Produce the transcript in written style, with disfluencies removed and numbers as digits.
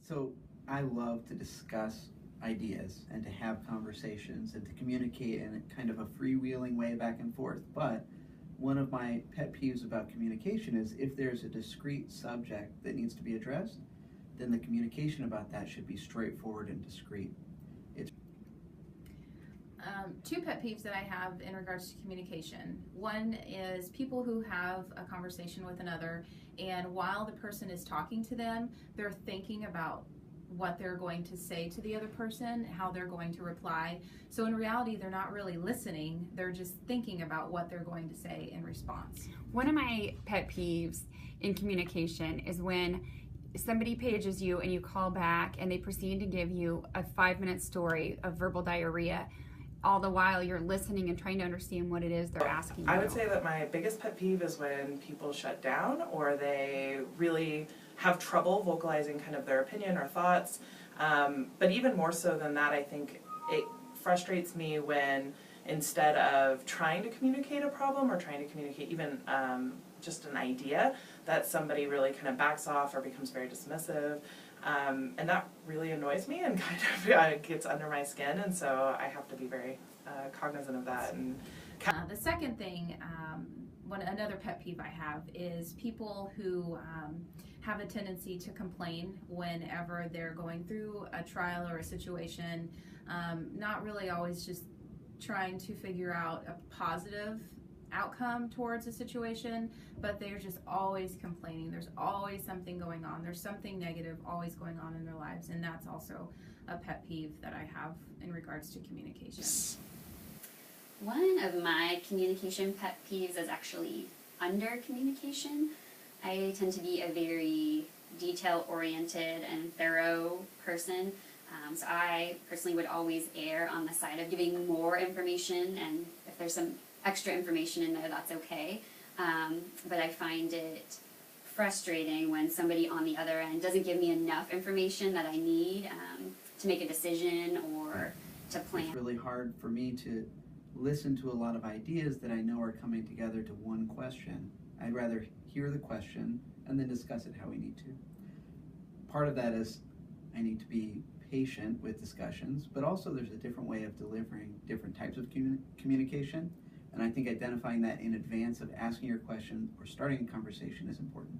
So I love to discuss ideas and to have conversations and to communicate in a kind of a freewheeling way back and forth. But one of my pet peeves about communication is if there's a discrete subject that needs to be addressed, then the communication about that should be straightforward and discreet. It's Two pet peeves that I have in regards to communication. One is people who have a conversation with another, and while the person is talking to them, they're thinking about what they're going to say to the other person, how they're going to reply. So in reality, they're not really listening, they're just thinking about what they're going to say in response. One of my pet peeves in communication is when somebody pages you and you call back and they proceed to give you a 5-minute story of verbal diarrhea, all the while you're listening and trying to understand what it is they're asking you. I would say that my biggest pet peeve is when people shut down or they really have trouble vocalizing kind of their opinion or thoughts. But even more so than that, I think it frustrates me when instead of trying to communicate a problem or trying to communicate even just an idea, that somebody really kind of backs off or becomes very dismissive. And that really annoys me and kind of gets under my skin, and so I have to be very cognizant of that. And The second thing, another pet peeve I have is people who have a tendency to complain whenever they're going through a trial or a situation, not really always just trying to figure out a positive outcome towards a situation, but they're just always complaining. There's always something going on. There's something negative always going on in their lives, and that's also a pet peeve that I have in regards to communication. One of my communication pet peeves is actually under communication. I tend to be a very detail-oriented and thorough person. So I personally would always err on the side of giving more information, and if there's some extra information in there, that's okay. But I find it frustrating when somebody on the other end doesn't give me enough information that I need to make a decision or to plan. It's really hard for me to listen to a lot of ideas that I know are coming together to one question. I'd rather hear the question and then discuss it how we need to. Part of that is I need to be patient with discussions, but also there's a different way of delivering different types of communication. And I think identifying that in advance of asking your question or starting a conversation is important.